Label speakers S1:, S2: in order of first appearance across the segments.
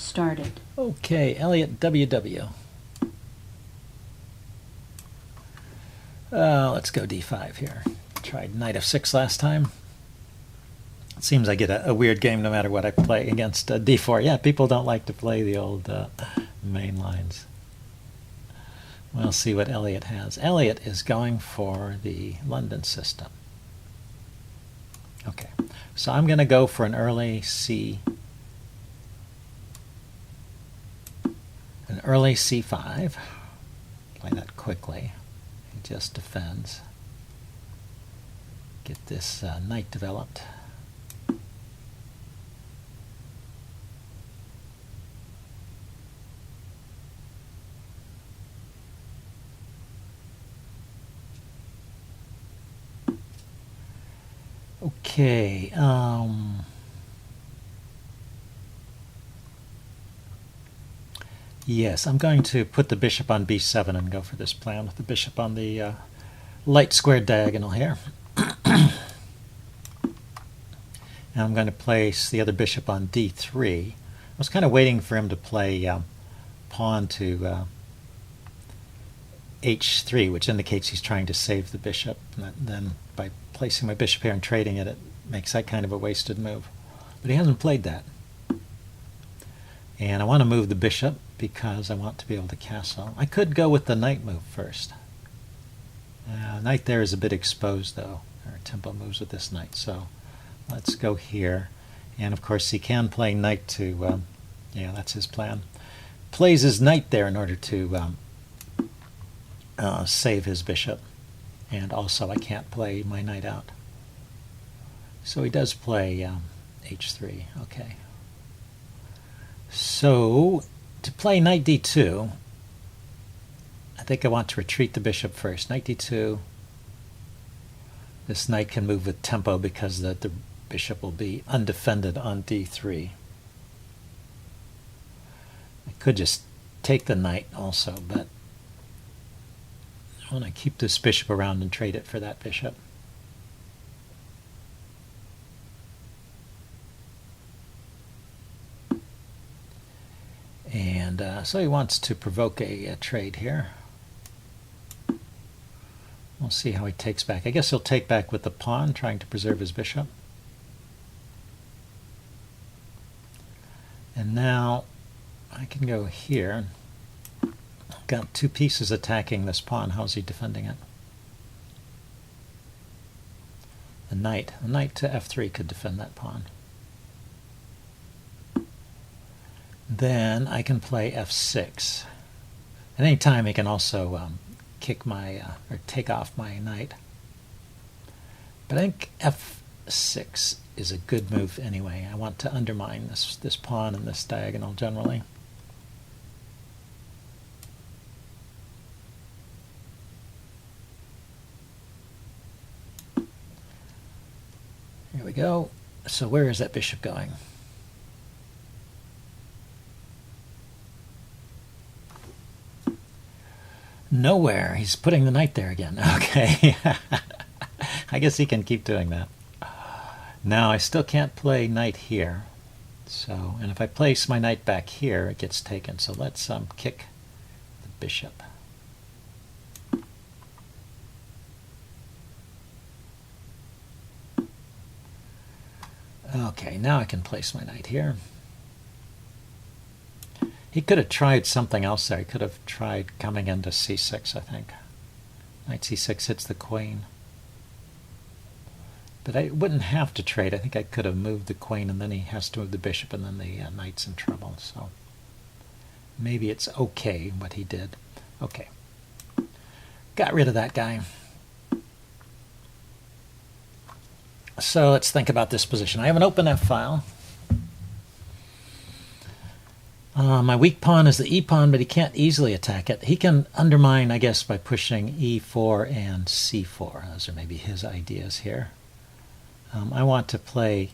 S1: started.
S2: Okay, Elliot WW. Let's go d5 here. Tried knight f6 last time. It seems I get a weird game no matter what I play against d4. Yeah, people don't like to play the old main lines. We'll see what Elliot has. Elliot is going for the London system. Okay, so I'm going to go for an early c5. Play that quickly. He just defends. Get this knight developed. Okay. Yes, I'm going to put the bishop on b7 and go for this plan with the bishop on the light squared diagonal here. And I'm going to place the other bishop on d3. I was kind of waiting for him to play pawn to h3, which indicates he's trying to save the bishop. And then by placing my bishop here and trading it, it makes that kind of a wasted move. But he hasn't played that. And I want to move the bishop because I want to be able to castle. I could go with the knight move first. Knight there is a bit exposed, though. There are tempo moves with this knight, so let's go here. And of course he can play knight to, yeah, that's his plan. Plays his knight there in order to save his bishop. And also I can't play my knight out. So he does play h3, okay. So to play knight d2, I think I want to retreat the bishop first. Knight d2. This knight can move with tempo because the bishop will be undefended on d3. I could just take the knight also, but I want to keep this bishop around and trade it for that bishop. And so he wants to provoke a trade here. We'll see how he takes back. I guess he'll take back with the pawn, trying to preserve his bishop. And now I can go here. I've got two pieces attacking this pawn. How's he defending it? The knight. The knight to f3 could defend that pawn. Then I can play f6. At any time he can also kick my, or take off my knight. But I think f6 is a good move anyway. I want to undermine this pawn and this diagonal generally. Here we go. So where is that bishop going? Nowhere. He's putting the knight there again. Okay. I guess he can keep doing that. Now I still can't play knight here. So, and if I place my knight back here, it gets taken. So let's kick the bishop. Okay, now I can place my knight here. He could have tried something else there. He could have tried coming into c6, I think. Knight c6 hits the queen. But I wouldn't have to trade. I think I could have moved the queen, and then he has to move the bishop, and then the knight's in trouble. So maybe it's okay what he did. Okay. Got rid of that guy. So let's think about this position. I have an open F file. My weak pawn is the e pawn, but he can't easily attack it. He can undermine, I guess, by pushing e4 and c4. Those are maybe his ideas here. I want to play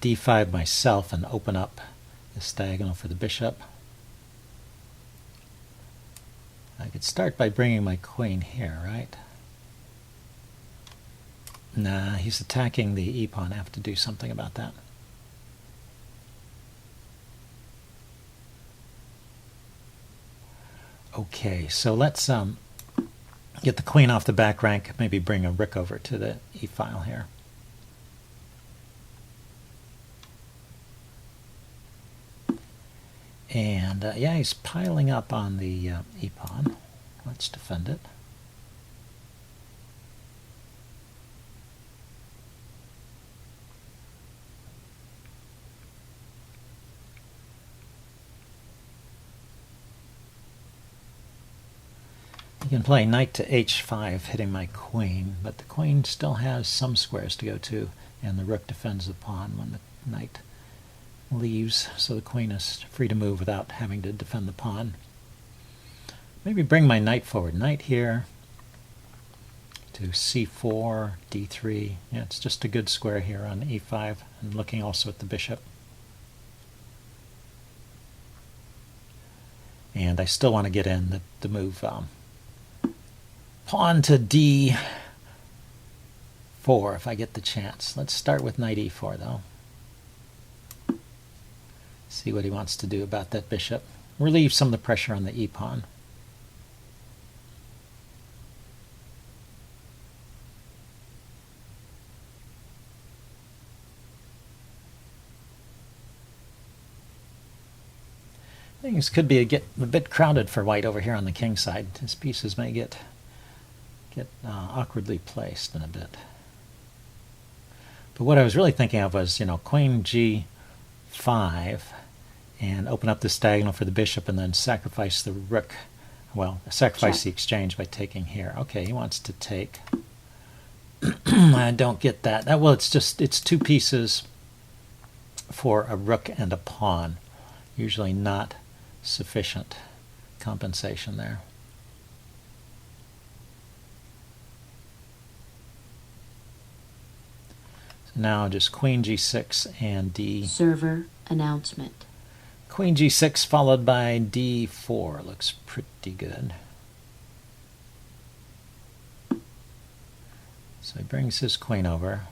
S2: d5 myself and open up this diagonal for the bishop. I could start by bringing my queen here, right? Nah, he's attacking the e pawn. I have to do something about that. Okay, so let's get the queen off the back rank, maybe bring a rook over to the e-file here. And yeah, he's piling up on the e-pawn. Let's defend it. You can play knight to h5, hitting my queen, but the queen still has some squares to go to, and the rook defends the pawn when the knight leaves, so the queen is free to move without having to defend the pawn. Maybe bring my knight forward. Knight here to c4, d3. Yeah, it's just a good square here on e5, and looking also at the bishop. And I still want to get in the move pawn to d4 if I get the chance. Let's start with knight e4 though. See what he wants to do about that bishop. Relieve some of the pressure on the e-pawn. Things could be a bit crowded for white over here on the king side. His pieces may get awkwardly placed in a bit. But what I was really thinking of was, queen g5 and open up this diagonal for the bishop and then sacrifice the rook. Well, sacrifice the exchange by taking here. Okay, he wants to take. I don't get that. Well, it's two pieces for a rook and a pawn. Usually not sufficient compensation there. So now just queen g6 and d.
S1: Server announcement.
S2: Queen g6 followed by d4. Looks pretty good. So he brings his queen over.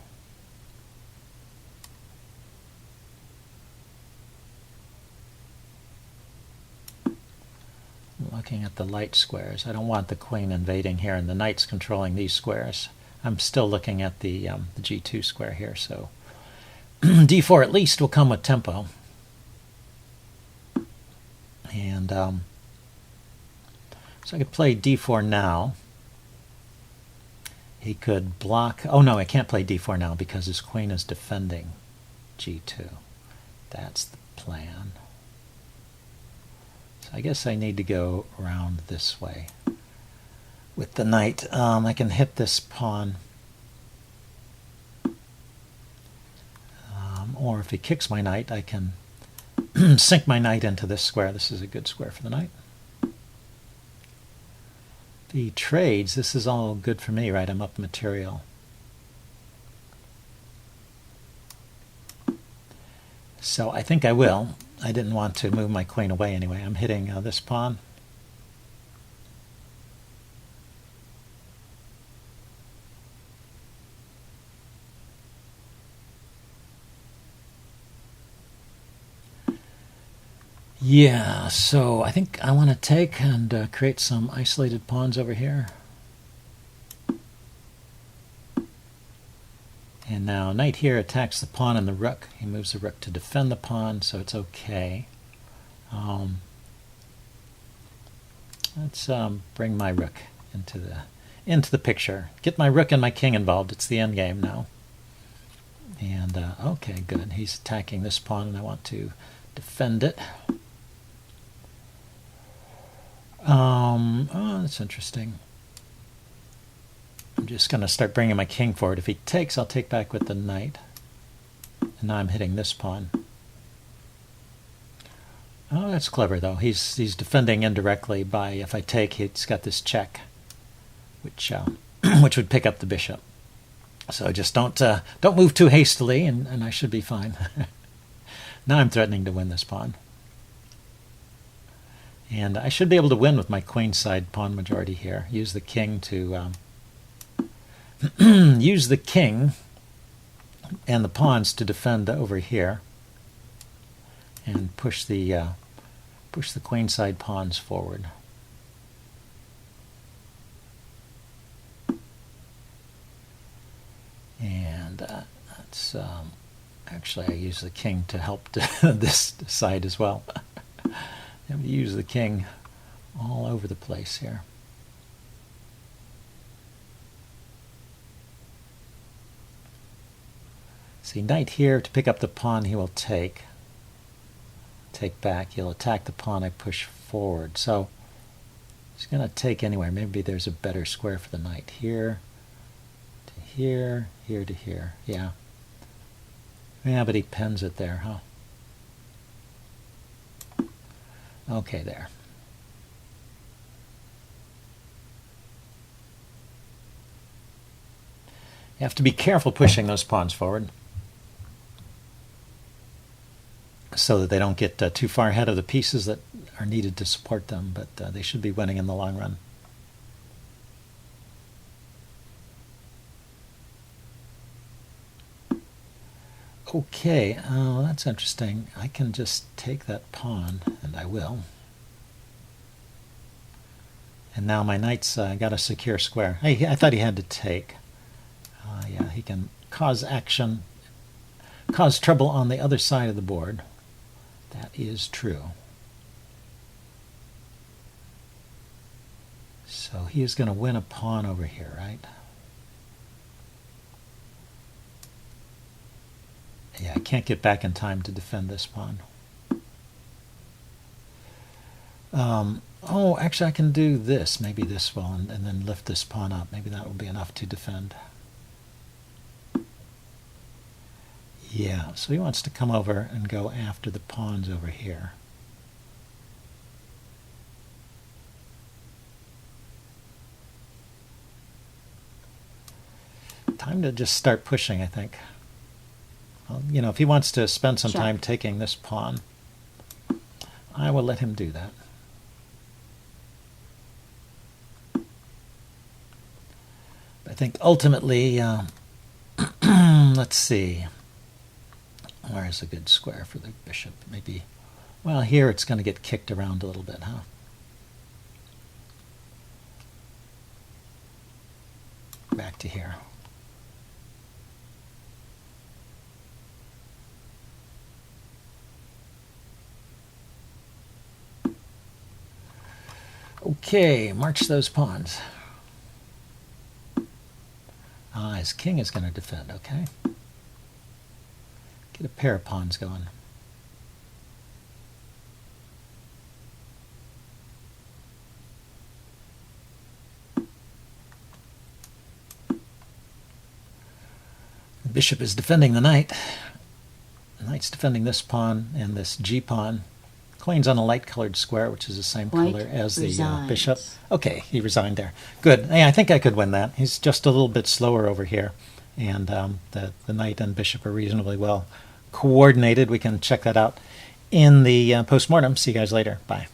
S2: Looking at the light squares. I don't want the queen invading here and the knight's controlling these squares. I'm still looking at the g2 square here, so d4 at least will come with tempo. And so I could play d4 now. He could block. Oh no, I can't play d4 now because his queen is defending g2. That's the plan. So I guess I need to go around this way. With the knight, I can hit this pawn. Or if he kicks my knight, I can sink my knight into this square. This is a good square for the knight. The trades, this is all good for me, right? I'm up material. So I think I will. I didn't want to move my queen away anyway. I'm hitting this pawn. Yeah, so I think I want to take and create some isolated pawns over here. And now knight here attacks the pawn and the rook. He moves the rook to defend the pawn, so it's okay. Let's bring my rook into the picture. Get my rook and my king involved. It's the end game now. And okay, good. He's attacking this pawn, and I want to defend it. Oh, that's interesting. I'm just going to start bringing my king forward. If he takes, I'll take back with the knight. And now I'm hitting this pawn. Oh, that's clever, though. He's defending indirectly by, if I take, he's got this check, which which would pick up the bishop. So just don't move too hastily, and I should be fine. Now I'm threatening to win this pawn. And I should be able to win with my queenside pawn majority here. Use the king to use the king and the pawns to defend over here, and push the queenside pawns forward. let's actually I use the king to help this side as well. I'm going to use the king all over the place here. See, knight here to pick up the pawn he will take back. He'll attack the pawn I push forward. So he's going to take anywhere. Maybe there's a better square for the knight. Here to here, here to here. Yeah. Yeah, but he pins it there, huh? Okay, there. You have to be careful pushing those pawns forward so that they don't get too far ahead of the pieces that are needed to support them, but they should be winning in the long run. Okay, that's interesting. I can just take that pawn, and I will. And now my knight's got a secure square. Hey, I thought he had to take. Yeah, he can cause action, cause trouble on the other side of the board. That is true. So he is going to win a pawn over here, right? Yeah, I can't get back in time to defend this pawn. Oh, actually I can do this. Maybe this will, and then lift this pawn up. Maybe that will be enough to defend. Yeah, so he wants to come over and go after the pawns over here. Time to just start pushing, I think. Well, you know, if he wants to spend some time taking this pawn, I will let him do that. I think ultimately, let's see, where's a good square for the bishop? Maybe, well, here it's going to get kicked around a little bit, huh? Back to here. Okay, march those pawns. His king is going to defend, okay. Get a pair of pawns going. The bishop is defending the knight. The knight's defending this pawn and this g pawn. Queen's on a light-colored square, which is the same color as the bishop. Okay, he resigned there. Good. Hey, I think I could win that. He's just a little bit slower over here, and the knight and bishop are reasonably well coordinated. We can check that out in the postmortem. See you guys later. Bye.